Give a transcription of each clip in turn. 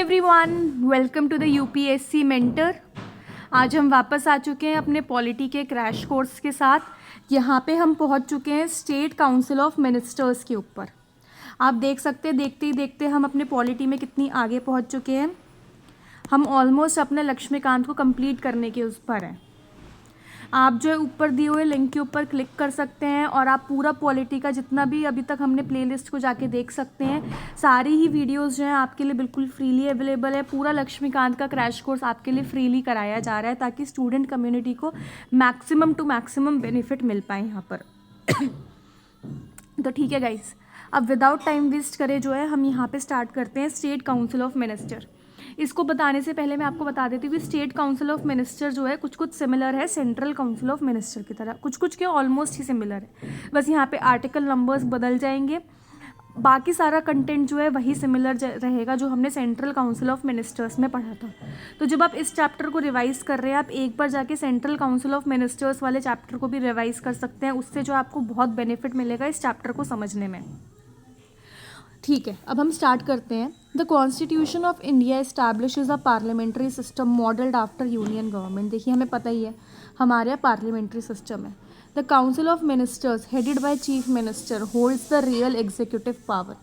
Everyone, welcome to the UPSC mentor. आज हम वापस आ चुके हैं अपने पॉलिटी के क्रैश कोर्स के साथ। यहाँ पे हम पहुँच चुके हैं स्टेट काउंसिल ऑफ मिनिस्टर्स के ऊपर। आप देख सकते हैं, देखते ही देखते हम अपने पॉलिटी में कितनी आगे पहुँच चुके हैं। हम ऑलमोस्ट अपने लक्ष्मीकांत को कंप्लीट करने के उस पर हैं। आप जो है ऊपर दिए हुए लिंक के ऊपर क्लिक कर सकते हैं और आप पूरा पॉलिटी का जितना भी अभी तक हमने प्लेलिस्ट को जाके देख सकते हैं। सारी ही वीडियोस जो हैं आपके लिए बिल्कुल फ्रीली अवेलेबल है। पूरा लक्ष्मीकांत का क्रैश कोर्स आपके लिए फ्रीली कराया जा रहा है ताकि स्टूडेंट कम्युनिटी को मैक्सिमम टू मैक्सिमम बेनिफिट मिल पाए यहाँ पर। तो ठीक है गाइस, अब विदाउट टाइम वेस्ट करे जो है हम यहाँ पर स्टार्ट करते हैं स्टेट काउंसिल ऑफ मिनिस्टर। इसको बताने से पहले मैं आपको बता देती हूँ कि स्टेट काउंसिल ऑफ मिनिस्टर जो है कुछ कुछ सिमिलर है सेंट्रल काउंसिल ऑफ मिनिस्टर की तरह, कुछ कुछ के ऑलमोस्ट ही सिमिलर है। बस यहाँ पे आर्टिकल नंबर्स बदल जाएंगे, बाकी सारा कंटेंट जो है वही सिमिलर रहेगा जो हमने सेंट्रल काउंसिल ऑफ मिनिस्टर्स में पढ़ा था। तो जब आप इस चैप्टर को रिवाइज कर रहे हैं, आप एक बार जाके सेंट्रल काउंसिल ऑफ मिनिस्टर्स वाले चैप्टर को भी रिवाइज कर सकते हैं। उससे जो आपको बहुत बेनिफिट मिलेगा इस चैप्टर को समझने में। ठीक है, अब हम स्टार्ट करते हैं। The constitution of India establishes a parliamentary system modelled after union government. देखिए, हमें पता ही है हमारे यहाँ पार्लियामेंट्री सिस्टम है। The council of ministers headed by chief minister holds the real executive power.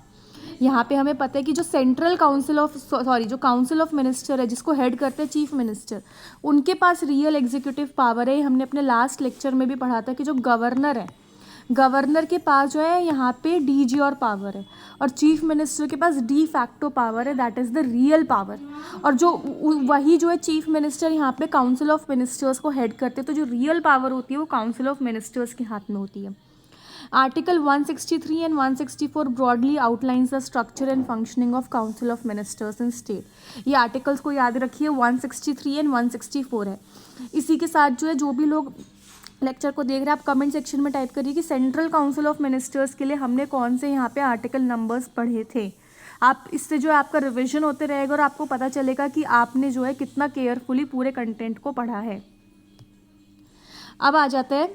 यहाँ पे हमें पता है कि जो सेंट्रल काउंसिल ऑफ जो काउंसिल ऑफ मिनिस्टर है जिसको हेड करते हैं चीफ मिनिस्टर, उनके पास रियल एग्जीक्यूटिव पावर है। हमने अपने लास्ट लेक्चर में भी पढ़ा था कि जो गवर्नर है, गवर्नर के पास जो है यहाँ पे डीजी और पावर है और चीफ मिनिस्टर के पास डी फैक्टो पावर है, that is the real power. और जो वही जो है चीफ मिनिस्टर यहाँ पे काउंसिल ऑफ मिनिस्टर्स को हेड करते हैं, तो जो रियल पावर होती है वो काउंसिल ऑफ मिनिस्टर्स के हाथ में होती है। Article 163 and 164 broadly outlines the structure and functioning of council of ministers in state. ये आर्टिकल्स को याद रखिए, 163 एंड 164 है। इसी के साथ जो है जो भी लोग लेक्चर को देख रहे हैं, आप कमेंट सेक्शन में टाइप करिए कि सेंट्रल काउंसिल ऑफ मिनिस्टर्स के लिए हमने कौन से यहाँ पे आर्टिकल नंबर्स पढ़े थे। आप इससे जो है आपका रिवीजन होते रहेगा और आपको पता चलेगा कि आपने जो है कितना केयरफुली पूरे कंटेंट को पढ़ा है। अब आ जाता है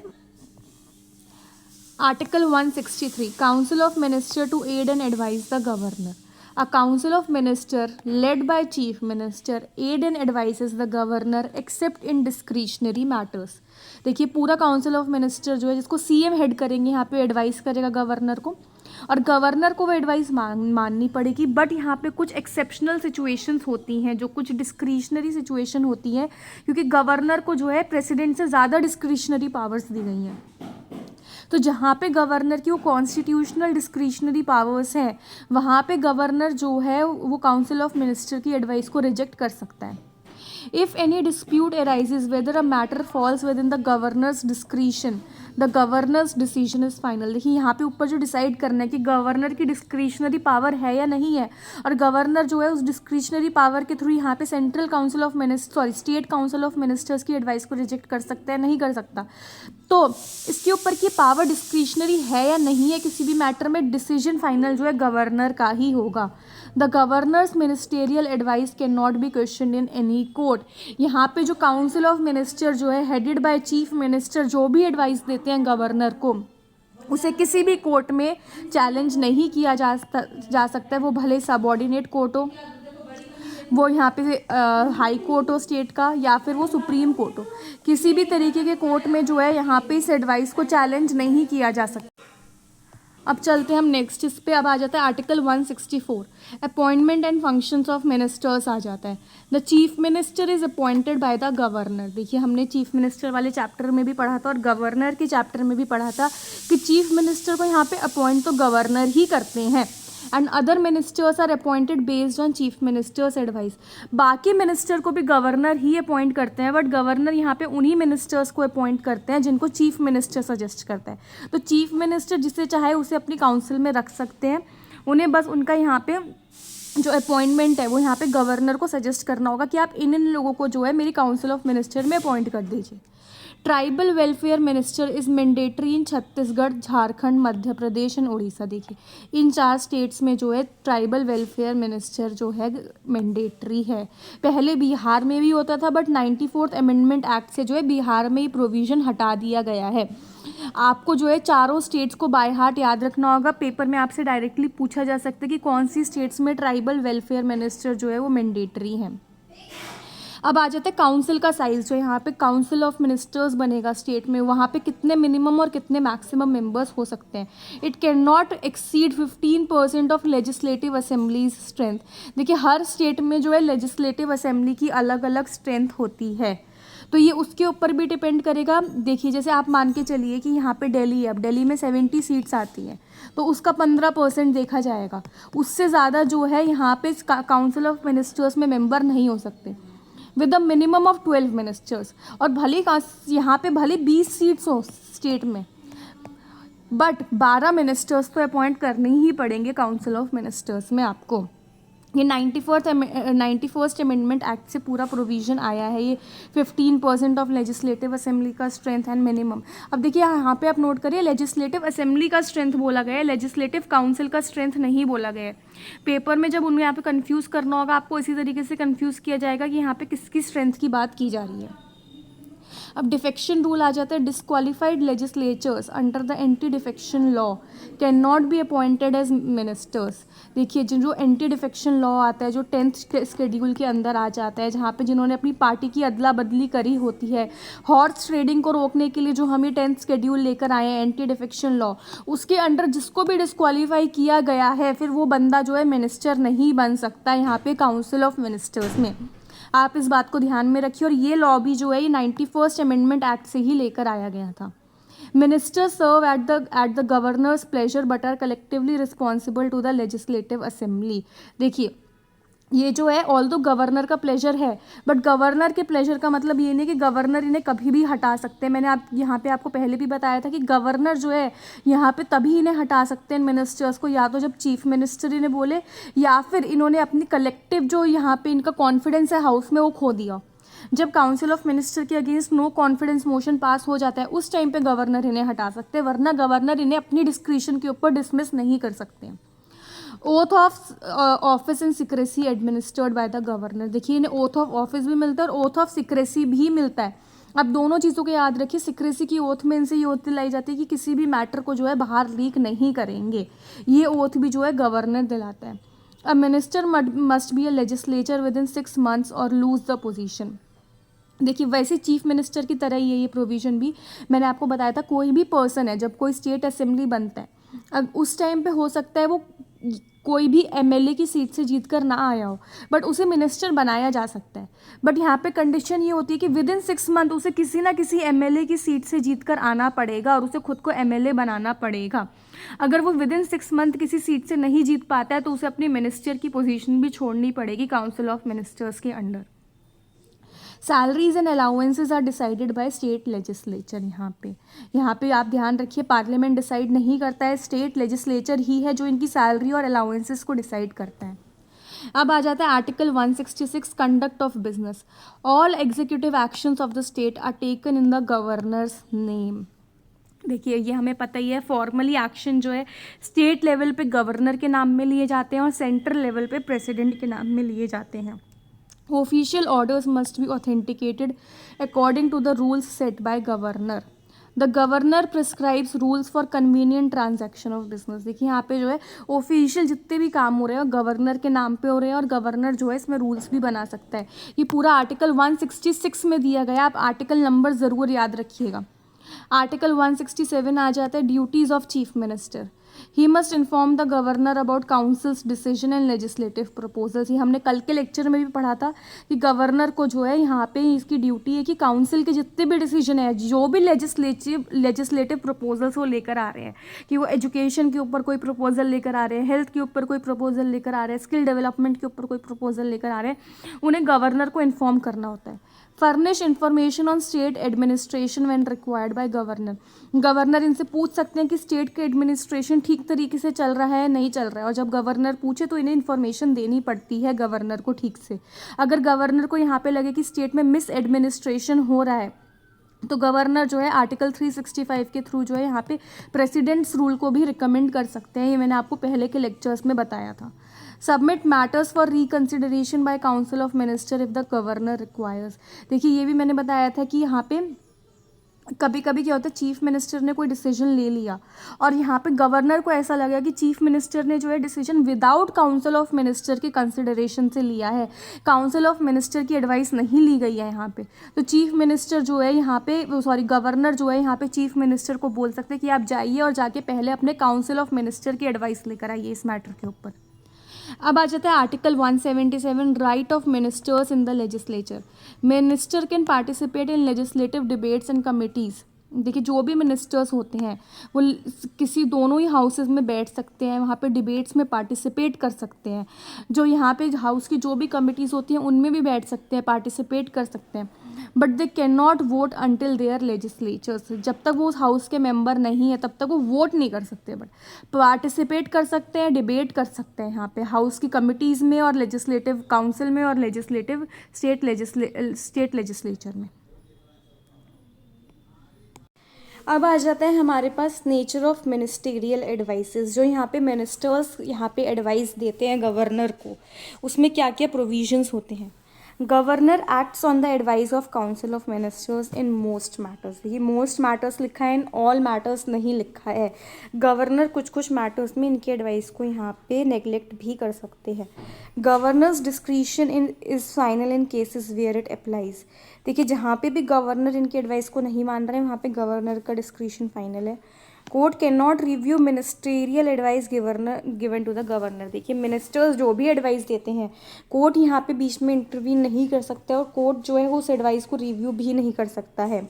article 163, council of minister to aid and advise the governor. A council of minister led by chief minister aid and advises the governor except in discretionary matters। देखिए, पूरा काउंसिल ऑफ मिनिस्टर जो है जिसको सीएम हेड करेंगे यहाँ पे advice करेगा governor को, और गवर्नर को वो एडवाइस माननी पड़ेगी। बट यहाँ पे कुछ एक्सेप्शनल सिचुएशंस होती हैं, जो कुछ डिस्क्रिशनरी सिचुएशन होती हैं, क्योंकि गवर्नर को जो है प्रेसिडेंट से ज़्यादा डिस्क्रिशनरी पावर्स दी गई हैं। तो जहाँ पे गवर्नर की वो कॉन्स्टिट्यूशनल डिस्क्रिशनरी पावर्स हैं, वहाँ पे गवर्नर जो है वो काउंसिल ऑफ मिनिस्टर की एडवाइस को रिजेक्ट कर सकता है। If any dispute arises whether a matter falls within the governor's discretion, the governor's decision is final. देखिए, यहाँ पे ऊपर जो डिसाइड करना है कि गवर्नर की डिस्क्रिशनरी पावर है या नहीं है, और गवर्नर जो है उस डिस्क्रिशनरी पावर के थ्रू यहाँ पे central council of state council of ministers की एडवाइस को रिजेक्ट कर सकता है, नहीं कर सकता। तो इसके ऊपर की पावर डिस्क्रिशनरी है या नहीं है किसी भी मैटर में, डिसीजन फाइनल जो है गवर्नर का ही होगा। The governors ministerial advice can not be question in any court. यहाँ पे जो काउंसिल ऑफ मिनिस्टर जो है हेडेड बाय चीफ मिनिस्टर जो भी एडवाइस देते हैं गवर्नर को, उसे किसी भी कोर्ट में चैलेंज नहीं किया जा सकता है। वो भले सबऑर्डिनेट कोर्ट हो, वो यहाँ पे हाई कोर्ट हो स्टेट का, या फिर वो सुप्रीम कोर्ट हो, किसी भी तरीके के कोर्ट में जो है यहाँ पे इस एडवाइस को चैलेंज नहीं किया जा सकता। अब चलते हैं हम नेक्स्ट इस पे। अब आ जाता है article 164, appointment and functions of ministers आ जाता है। The chief minister is appointed by the governor. देखिए, हमने चीफ मिनिस्टर वाले चैप्टर में भी पढ़ा था और गवर्नर के चैप्टर में भी पढ़ा था कि चीफ मिनिस्टर को यहाँ पे अपॉइंट तो गवर्नर ही करते हैं, and other ministers are appointed based on chief minister's advice. बाकी मिनिस्टर को भी गवर्नर ही अपॉइंट करते हैं, बट गवर्नर यहाँ पे उन्हीं मिनिस्टर्स को अपॉइंट करते हैं जिनको चीफ मिनिस्टर सजेस्ट करता है। तो चीफ मिनिस्टर जिसे चाहे उसे अपनी काउंसिल में रख सकते हैं, उन्हें बस उनका यहाँ पे जो अपॉइंटमेंट है वो यहाँ पे गवर्नर को सजेस्ट करना होगा कि आप इन लोगों को जो है मेरी काउंसिल ऑफ मिनिस्टर में अपॉइंट कर दीजिए। Tribal welfare minister is mandatory in Chhattisgarh, Jharkhand, Madhya Pradesh and Orissa. देखिए, इन 4 स्टेट्स में जो है ट्राइबल वेलफेयर मिनिस्टर जो है मैंडेटरी है। पहले बिहार में भी होता था, बट 94th अमेंडमेंट एक्ट से जो है बिहार में ही प्रोविज़न हटा दिया गया है। आपको जो है चारों स्टेट्स को बाय हार्ट याद रखना होगा। पेपर में आपसे डायरेक्टली पूछा जा सकता है कि कौन सी स्टेट्स में ट्राइबल वेलफेयर मिनिस्टर जो है वो मैंडेटरी है। अब आ जाता है काउंसिल का साइज। जो यहाँ पे काउंसिल ऑफ मिनिस्टर्स बनेगा स्टेट में, वहाँ पे कितने मिनिमम और कितने मैक्सिमम मेंबर्स हो सकते हैं। It can not exceed 15% of legislative assemblies strength. देखिए हर स्टेट में जो है लेजिस्लेटिव असेंबली की अलग अलग स्ट्रेंथ होती है, तो ये उसके ऊपर भी डिपेंड करेगा। देखिए जैसे आप मान के चलिए कि यहाँ पे दिल्ली है, अब दिल्ली में 70 सीट्स आती हैं, तो उसका 15% देखा जाएगा। उससे ज़्यादा जो है यहाँ पे काउंसिल ऑफ मिनिस्टर्स में मेंबर नहीं हो सकते with the minimum of 12 ministers. और भले यहाँ पे भले 20 सीट्स हो स्टेट में, बट 12 मिनिस्टर्स तो अपॉइंट करने ही पड़ेंगे काउंसिल ऑफ मिनिस्टर्स में आपको। ये 91st अमेंडमेंट एक्ट से पूरा प्रोविज़न आया है, ये 15% ऑफ लेजिस्लेटिव असेंबली का स्ट्रेंथ एंड मिनिमम। अब देखिए यहाँ पे आप नोट करिए, लेजिस्लेटिव असेंबली का स्ट्रेंथ बोला गया है, लेजिस्लेटिव काउंसिल का स्ट्रेंथ नहीं बोला गया है। पेपर में जब उन्हें यहाँ पे कंफ्यूज करना होगा, आपको इसी तरीके से कंफ्यूज किया जाएगा कि यहाँ पे किसकी स्ट्रेंथ की बात की जा रही है। अब डिफेक्शन रूल आ जाता है। Disqualified legislators under the anti defection law cannot be appointed as ministers. देखिए जो एंटी डिफेक्शन लॉ आता है, जो 10th शेड्यूल के अंदर आ जाता है, जहाँ पे जिन्होंने अपनी पार्टी की अदला बदली करी होती है, हॉर्स ट्रेडिंग को रोकने के लिए जो हम ये 10th शेड्यूल लेकर आए हैं एंटी डिफेक्शन लॉ, उसके अंडर जिसको भी डिस्क्वालीफाई किया गया है, फिर वो बंदा जो है मिनिस्टर नहीं बन सकता यहाँ पे काउंसिल ऑफ मिनिस्टर्स में। आप इस बात को ध्यान में रखिए। और ये लॉ भी जो है ये 91st अमेंडमेंट एक्ट से ही लेकर आया गया था। Ministers serve at the governor's pleasure but are collectively responsible to the legislative assembly. देखिए ये जो है ऑल दो गवर्नर का प्लेजर है, बट गवर्नर के प्लेजर का मतलब ये नहीं कि गवर्नर इन्हें कभी भी हटा सकते हैं। मैंने आप यहाँ पे आपको पहले भी बताया था कि गवर्नर जो है यहाँ पे तभी इन्हें हटा सकते हैं मिनिस्टर्स को, या तो जब चीफ मिनिस्टर इन्हें बोले, या फिर इन्होंने अपनी कलेक्टिव जो यहाँ पे इनका कॉन्फिडेंस है हाउस में वो खो दिया। जब काउंसिल ऑफ मिनिस्टर के against no confidence motion pass हो जाता है, उस टाइम पे गवर्नर इन्हें हटा सकते हैं, वरना गवर्नर इन्हें अपनी डिस्क्रिशन के ऊपर डिसमिस नहीं कर सकते। Oath of office and secrecy administered by the governor. देखिए इन्हें ओथ ऑफ ऑफिस भी मिलता है और ओथ ऑफ सिक्रेसी भी मिलता है। अब दोनों चीज़ों को याद रखिए। सिक्रेसी की ओथ में इनसे ये ओथ दिलाई जाती है कि किसी भी मैटर को जो है बाहर लीक नहीं करेंगे, ये ओथ भी जो है गवर्नर दिलाता है। A minister must be a legislature with in 6 months और लूज द पोजिशन। देखिए वैसे चीफ मिनिस्टर की तरह ही है ये प्रोविज़न भी। मैंने आपको बताया था कोई भी पर्सन है, जब कोई स्टेट असेंबली बनता है, अब उस टाइम पे हो सकता है वो कोई भी एमएलए की सीट से जीत कर ना आया हो, बट उसे मिनिस्टर बनाया जा सकता है। बट यहाँ पे कंडीशन ये होती है कि विद इन 6 months उसे किसी ना किसी एमएलए की सीट से जीत कर आना पड़ेगा और उसे खुद को एमएलए बनाना पड़ेगा। अगर वो विद इन 6 months किसी सीट से नहीं जीत पाता है तो उसे अपनी मिनिस्टर की पोजीशन भी छोड़नी पड़ेगी काउंसिल ऑफ मिनिस्टर्स के under. Salaries and allowances are decided by state legislature. यहाँ पे आप ध्यान रखिए, पार्लियामेंट डिसाइड नहीं करता है, स्टेट लेजिस्लेचर ही है जो इनकी सैलरी और अलाउंसेस को डिसाइड करता है। अब आ जाता है article 166 conduct of business. All executive actions of the state are taken in the governor's name. देखिए ये हमें पता ही है, फॉर्मली एक्शन जो है स्टेट लेवल पे गवर्नर के नाम में लिए जाते हैं और सेंट्रल लेवल पे प्रेसिडेंट के नाम में लिए जाते हैं। Official orders must be authenticated according to the rules set by governor. The governor prescribes rules for convenient transaction of business. देखिए यहाँ पे जो है ऑफिशियल जितने भी काम हो रहे हैं गवर्नर के नाम पे हो रहे हैं और गवर्नर जो है इसमें रूल्स भी बना सकता है। ये पूरा आर्टिकल 166 में दिया गया, आप आर्टिकल नंबर ज़रूर याद रखिएगा। आर्टिकल 167 आ जाता है duties of chief minister. He must inform the governor about councils decision and legislative proposals. ये हमने कल के लेक्चर में भी पढ़ा था कि गवर्नर को जो है यहाँ पे इसकी ड्यूटी है कि काउंसिल के जितने भी डिसीजन है, जो भी लेजिस्लेटिव प्रपोजल्स वो लेकर आ रहे हैं, कि वो एजुकेशन के ऊपर कोई प्रपोजल लेकर आ रहे हैं, हेल्थ के ऊपर कोई प्रपोजल लेकर आ रहे हैं, स्किल डेवलपमेंट के ऊपर कोई प्रपोजल लेकर आ रहे हैं, उन्हें गवर्नर को इन्फॉर्म करना होता है। Furnish information on state administration when required by governor. Governor इनसे पूछ सकते हैं कि स्टेट के एडमिनिस्ट्रेशन ठीक तरीके से चल रहा है नहीं चल रहा है, और जब गवर्नर पूछे तो इन्हें इन्फॉर्मेशन देनी पड़ती है गवर्नर को ठीक से। अगर गवर्नर को यहाँ पे लगे कि स्टेट में मिस एडमिनिस्ट्रेशन हो रहा है तो गवर्नर जो है आर्टिकल 365 के थ्रू जो है यहाँ पे प्रेसिडेंट्स रूल को भी रिकमेंड कर सकते हैं। ये मैंने आपको पहले के लेक्चर्स में बताया था। Submit matters for reconsideration by council of minister if the governor requires. देखिए ये भी मैंने बताया था कि यहाँ पे कभी कभी क्या होता है, चीफ मिनिस्टर ने कोई डिसीजन ले लिया और यहाँ पे गवर्नर को ऐसा लगा कि चीफ मिनिस्टर ने जो है decision without council of minister के कंसिडरेशन से लिया है, काउंसिल ऑफ मिनिस्टर की एडवाइस नहीं ली गई है यहाँ पे, तो चीफ मिनिस्टर जो है यहाँ पे, सॉरी गवर्नर जो है यहाँ पे चीफ मिनिस्टर को बोल सकते हैं कि आप जाइए और जाके पहले अपने काउंसिल ऑफ मिनिस्टर की एडवाइस लेकर आइए इस मैटर के ऊपर। अब आ जाता है article 177, right of ministers in the legislature. Minister can participate in legislative debates and committees. देखिए जो भी मिनिस्टर्स होते हैं वो किसी दोनों ही हाउसेज में बैठ सकते हैं, वहाँ पे डिबेट्स में पार्टिसिपेट कर सकते हैं। जो यहाँ पे हाउस की जो भी कमिटीज़ होती हैं उनमें भी बैठ सकते हैं, पार्टिसिपेट कर सकते हैं, but they cannot vote until their legislators. जब तक वो उस हाउस के मेंबर नहीं है तब तक वो वोट नहीं कर सकते, बट पार्टिसिपेट कर सकते हैं, डिबेट कर सकते हैं यहाँ पे हाउस की कमिटीज़ में और लेजिस्लेटिव काउंसिल में और लेजिस्लेटिव स्टेट लेजिस्लेचर में। अब आ जाता है हमारे पास नेचर ऑफ मिनिस्टीरियल एडवाइसेस। जो यहाँ पे मिनिस्टर्स यहाँ पे एडवाइस देते हैं गवर्नर को, उसमें क्या क्या प्रोविजंस होते हैं। Governor acts on the advice of council of ministers in most matters. देखिए मोस्ट मैटर्स लिखा है, इन ऑल मैटर्स नहीं लिखा है। गवर्नर कुछ कुछ मैटर्स में इनकी एडवाइस को यहाँ पे नेग्लेक्ट भी कर सकते हैं। Governor's discretion in is final in cases where it applies. देखिए जहाँ पे भी गवर्नर इनकी एडवाइस को नहीं मान रहे हैं वहाँ पे गवर्नर का डिस्क्रिशन फाइनल है। Court cannot review ministerial advice given to the governor. देखिए मिनिस्टर्स जो भी एडवाइस देते हैं कोर्ट यहाँ पे बीच में इंटरवीन नहीं कर सकता और कोर्ट जो है उस एडवाइस को रिव्यू भी नहीं कर सकता है।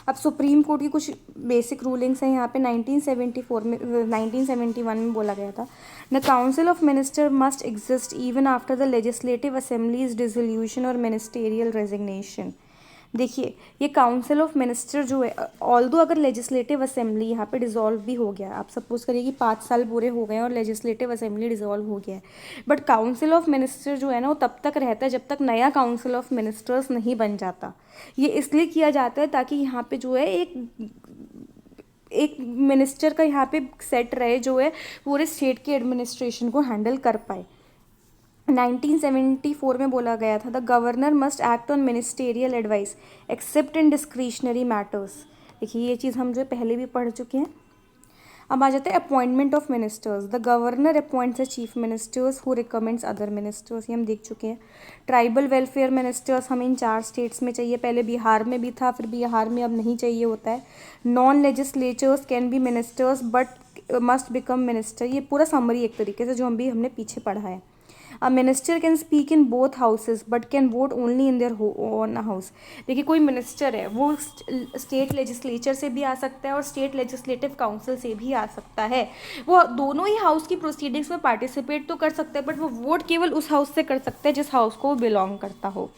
अब सुप्रीम कोर्ट की कुछ बेसिक रूलिंग्स हैं यहाँ पे 1971 में बोला गया था, the council of minister must exist even after the legislative assemblies dissolution और मिनिस्टेरियल रेजिग्नेशन। देखिए ये काउंसिल ऑफ मिनिस्टर जो है, ऑल्दो अगर लेजिस्लेटिव असेंबली यहाँ पे डिसॉल्व भी हो गया, आप सपोज करिए कि 5 साल पूरे हो गए और लेजिस्लेटिव असेंबली डिसॉल्व हो गया है, बट काउंसिल ऑफ मिनिस्टर जो है ना वो तब तक रहता है जब तक नया काउंसिल ऑफ मिनिस्टर्स नहीं बन जाता। ये इसलिए किया जाता है ताकि यहाँ पे जो है एक मिनिस्टर का यहाँ पे सेट रहे जो है पूरे स्टेट के एडमिनिस्ट्रेशन को हैंडल कर पाए। 1974 में बोला गया था, the governor must act on ministerial advice accept in discretionary matters. देखिए ये चीज़ हम जो पहले भी पढ़ चुके हैं। अब आ जाते हैं appointment of ministers. The governor appoints the chief ministers who recommends other ministers. ये हम देख चुके हैं। ट्राइबल वेलफेयर मिनिस्टर्स हमें इन 4 स्टेट्स में चाहिए, पहले बिहार में भी था, फिर बिहार में अब नहीं चाहिए होता है। Non legislatures can be ministers but must become minister. ये पूरा समरी एक तरीके से जो हमने पीछे पढ़ा है। A minister can speak in both houses but can vote only in their own house. देखिए कोई मिनिस्टर है वो स्टेट लेजिस्लेचर से भी आ सकता है और स्टेट लेजिस्लेटिव काउंसिल से भी आ सकता है। वो दोनों ही हाउस की प्रोसीडिंग्स में पार्टिसिपेट तो कर सकता है बट वो वोट केवल उस हाउस से कर सकता है जिस हाउस को वो बिलोंग करता हो।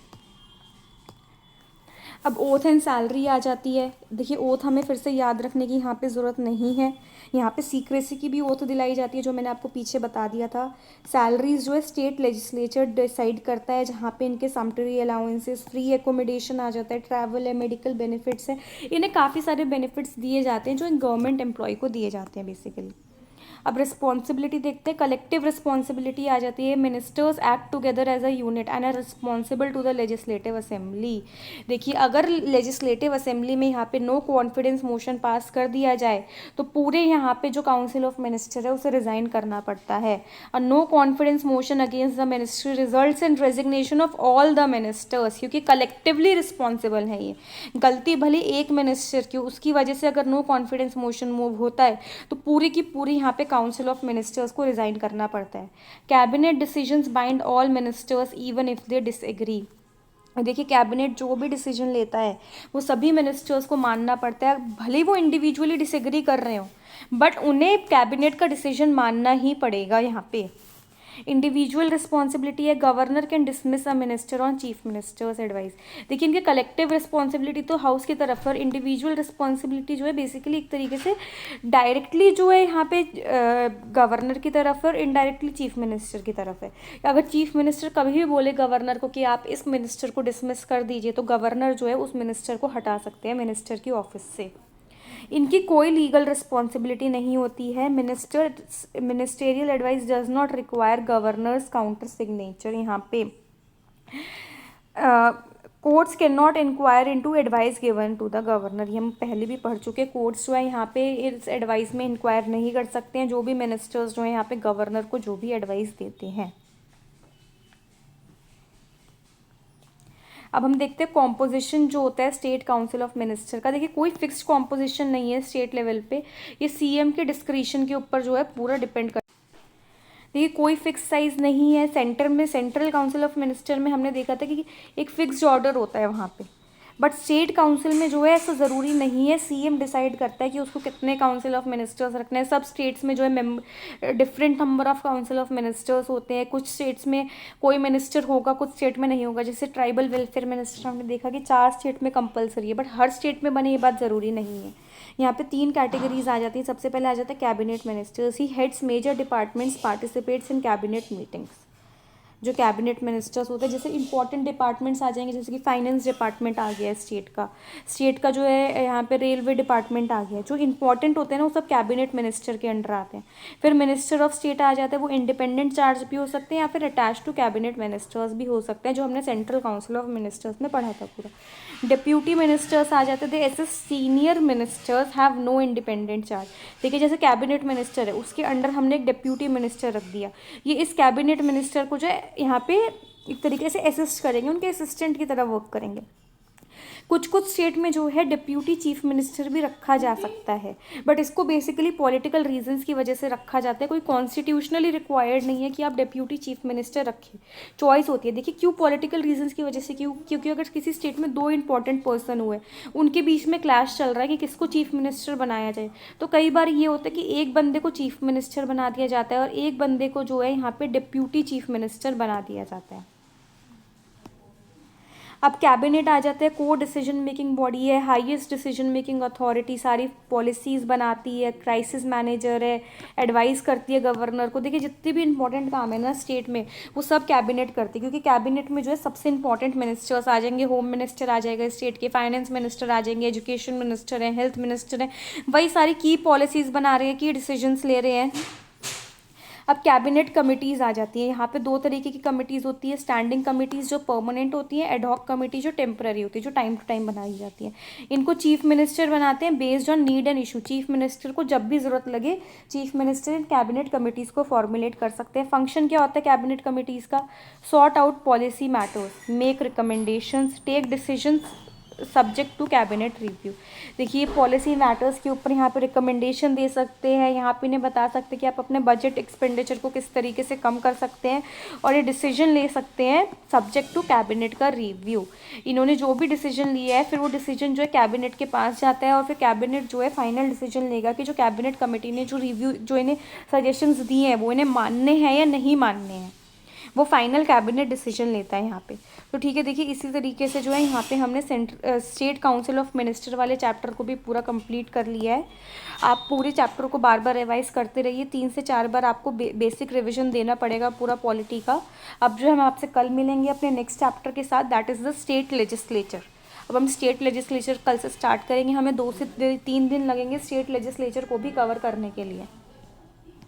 अब ओथ एंड सैलरी आ जाती है। देखिए ओथ हमें फिर से याद रखने की यहाँ पे ज़रूरत नहीं है, यहाँ पे सीक्रेसी की भी ओथ दिलाई जाती है जो मैंने आपको पीछे बता दिया था। सैलरीज जो है स्टेट लेजिस्लेचर डिसाइड करता है, जहाँ पे इनके सैनिटरी अलाउंसेस, फ्री एकोमोडेशन आ जाता है, ट्रैवल है, मेडिकल बेनिफिट्स है, इन्हें काफ़ी सारे बेनिफिट्स दिए जाते हैं जो इन गवर्नमेंट एम्प्लॉय को दिए जाते हैं बेसिकली। अब रिस्पॉन्सिबिलिटी देखते हैं, कलेक्टिव रिस्पॉन्सिबिलिटी आ जाती है। Ministers act together as a unit and are responsible to the legislative assembly. देखिए अगर लेजिस्लेटिव असेंबली में यहाँ पे नो कॉन्फिडेंस मोशन पास कर दिया जाए तो पूरे यहाँ पे जो काउंसिल ऑफ मिनिस्टर है उसे रिजाइन करना पड़ता है। और no confidence motion against the minister results in resignation of all the ministers, क्योंकि कलेक्टिवली रिस्पॉन्सिबल है ये। गलती भले एक मिनिस्टर की, उसकी वजह से अगर नो कॉन्फिडेंस मोशन मूव होता है तो पूरी की पूरी यहाँ पे काउंसिल ऑफ मिनिस्टर्स को रिजाइन करना पड़ता है। Cabinet decisions bind all ministers even if they disagree. देखिए कैबिनेट जो भी डिसीजन लेता है वो सभी मिनिस्टर्स को मानना पड़ता है, भले वो इंडिविजुअली डिसएग्री कर रहे हो बट उन्हें कैबिनेट का डिसीजन मानना ही पड़ेगा। यहाँ पे इंडिविजुअल रिस्पॉन्सिबिलिटी है, governor can dismiss a minister on chief minister's advice. देखिए इनके कलेक्टिव रिस्पॉन्सिबिलिटी तो हाउस की तरफ है और इंडिविजुअल रिस्पॉन्सिबिलिटी जो है बेसिकली एक तरीके से डायरेक्टली जो है यहाँ पे गवर्नर की तरफ है और इनडायरेक्टली चीफ मिनिस्टर की तरफ है। अगर चीफ मिनिस्टर कभी भी बोले गवर्नर को कि आप इस मिनिस्टर को डिसमिस कर दीजिए तो गवर्नर जो है उस मिनिस्टर को हटा सकते हैं मिनिस्टर की ऑफिस से। इनकी कोई लीगल रिस्पॉन्सिबिलिटी नहीं होती है। Ministerial advice does not require governor's counter signature. यहाँ पे courts cannot inquire into advice given to the governor, ये हम पहले भी पढ़ चुके। कोर्ट्स जो है यहाँ पे इस एडवाइस में इंक्वायर नहीं कर सकते हैं, जो भी मिनिस्टर्स जो है यहाँ पे गवर्नर को जो भी एडवाइस देते हैं। अब हम देखते हैं कॉम्पोजिशन जो होता है स्टेट काउंसिल ऑफ मिनिस्टर का। देखिए कोई फिक्स्ड कॉम्पोजिशन नहीं है स्टेट लेवल पे, ये सीएम के डिस्क्रिशन के ऊपर जो है पूरा डिपेंड कर। देखिए कोई फिक्स साइज नहीं है। सेंटर में सेंट्रल काउंसिल ऑफ मिनिस्टर में हमने देखा था कि एक फिक्स्ड ऑर्डर होता है वहाँ पे, बट स्टेट काउंसिल में जो है ऐसा ज़रूरी नहीं है। सीएम डिसाइड करता है कि उसको कितने काउंसिल ऑफ मिनिस्टर्स रखने हैं। सब स्टेट्स में जो है different number of council of ministers होते हैं। कुछ स्टेट्स में कोई मिनिस्टर होगा, कुछ स्टेट में नहीं होगा। जैसे ट्राइबल वेलफेयर मिनिस्टर हमने देखा कि 4 स्टेट में कंपलसरी है, बट हर स्टेट में बने ये बात ज़रूरी नहीं है। यहाँ पे 3 कैटेगरीज आ जाती हैं। सबसे पहले आ जाता है cabinet ministers. He heads major departments, participates in cabinet meetings. जो कैबिनेट मिनिस्टर्स होते हैं, जैसे इंपॉर्टेंट डिपार्टमेंट्स आ जाएंगे, जैसे कि फाइनेंस डिपार्टमेंट आ गया है स्टेट का जो है यहाँ पे रेलवे डिपार्टमेंट आ गया है। जो इंपॉर्टेंट होते हैं ना वो सब कैबिनेट मिनिस्टर के अंडर आते हैं। फिर मिनिस्टर ऑफ स्टेट आ जाते हैं, वो इंडिपेंडेंट चार्ज भी हो सकते हैं या फिर अटैच टू कैबिनेट मिनिस्टर्स भी हो सकते हैं, जो हमने सेंट्रल काउंसिल ऑफ मिनिस्टर्स में पढ़ा था पूरा। डिप्यूटी मिनिस्टर्स आ जाते थे। ऐसे senior ministers have no independent charge. देखिए जैसे कैबिनेट मिनिस्टर है, उसके अंडर हमने एक डिप्यूटी मिनिस्टर रख दिया। ये इस कैबिनेट मिनिस्टर को जो है यहाँ पे एक तरीके से असिस्ट करेंगे, उनके असिस्टेंट की तरह वर्क करेंगे। कुछ कुछ स्टेट में जो है डिप्यूटी चीफ मिनिस्टर भी रखा जा सकता है, बट इसको बेसिकली पॉलिटिकल रीजंस की वजह से रखा जाता है। कोई कॉन्स्टिट्यूशनली रिक्वायर्ड नहीं है कि आप डिप्यूटी चीफ मिनिस्टर रखें, चॉइस होती है। देखिए क्यों पॉलिटिकल रीजंस की वजह से, क्योंकि अगर किसी स्टेट में 2 इंपॉर्टेंट पर्सन हुए, उनके बीच में क्लैश चल रहा है कि किसको चीफ मिनिस्टर बनाया जाए, तो कई बार ये होता है कि एक बंदे को चीफ मिनिस्टर बना दिया जाता है और एक बंदे को जो है यहाँ पे डिप्यूटी चीफ मिनिस्टर बना दिया जाता है। अब कैबिनेट आ जाता है, को डिसीजन मेकिंग बॉडी है, हाईएस्ट डिसीजन मेकिंग अथॉरिटी, सारी पॉलिसीज़ बनाती है, क्राइसिस मैनेजर है, एडवाइस करती है गवर्नर को। देखिए जितने भी इंपॉर्टेंट काम है ना स्टेट में, वो सब कैबिनेट करती है, क्योंकि कैबिनेट में जो है सबसे इंपॉर्टेंट मिनिस्टर्स आ जाएंगे। होम मिनिस्टर आ जाएगा स्टेट के, फाइनेंस मिनिस्टर आ जाएंगे, एजुकेशन मिनिस्टर है, हेल्थ मिनिस्टर है, वही सारी की पॉलिसीज़ बना रहे हैं, की डिसीजंस ले रहे हैं। अब कैबिनेट कमिटीज़ आ जाती है। यहाँ पे 2 तरीके की कमिटीज़ होती है, स्टैंडिंग कमिटीज़ जो परमानेंट होती है, एडहॉक कमिटी जो टेम्पररी होती है, जो टाइम टू टाइम बनाई जाती है। इनको चीफ मिनिस्टर बनाते हैं based on need and issue. Chief minister को जब भी ज़रूरत लगे, चीफ मिनिस्टर इन कैबिनेट कमिटीज़ को फॉर्मुलेट कर सकते हैं। फंक्शन क्या होता है कैबिनेट कमिटीज़ का? Sort out policy matters, make recommendations, take decisions subject to cabinet review. देखिए पॉलिसी मैटर्स के ऊपर यहाँ पे रिकमेंडेशन दे सकते हैं, यहाँ पे इन्हें बता सकते हैं कि आप अपने बजट एक्सपेंडिचर को किस तरीके से कम कर सकते हैं, और ये डिसीजन ले सकते हैं सब्जेक्ट टू कैबिनेट का रिव्यू। इन्होंने जो भी डिसीजन लिया है, फिर वो डिसीजन जो है कैबिनेट के पास जाता है, और फिर कैबिनेट जो है फाइनल डिसीजन लेगा कि जो कैबिनेट कमेटी ने जो रिव्यू, जो इन्हें सजेशंस दिए हैं, वो इन्हें मानने हैं या नहीं मानने हैं। वो फाइनल कैबिनेट डिसीजन लेता है यहाँ पे। तो ठीक है, देखिए इसी तरीके से जो है यहाँ पे हमने स्टेट काउंसिल ऑफ मिनिस्टर वाले चैप्टर को भी पूरा कंप्लीट कर लिया है। आप पूरे चैप्टर को बार बार रिवाइज करते रहिए, 3 से 4 बार आपको बेसिक रिविजन देना पड़ेगा पूरा पॉलिटी का। अब जो हम आपसे कल मिलेंगे अपने नेक्स्ट चैप्टर के साथ, that is the state legislature. अब हम स्टेट लेजिस्लेचर कल से स्टार्ट करेंगे। हमें 2 से 3 दिन लगेंगे स्टेट लेजिस्लेचर को भी कवर करने के लिए।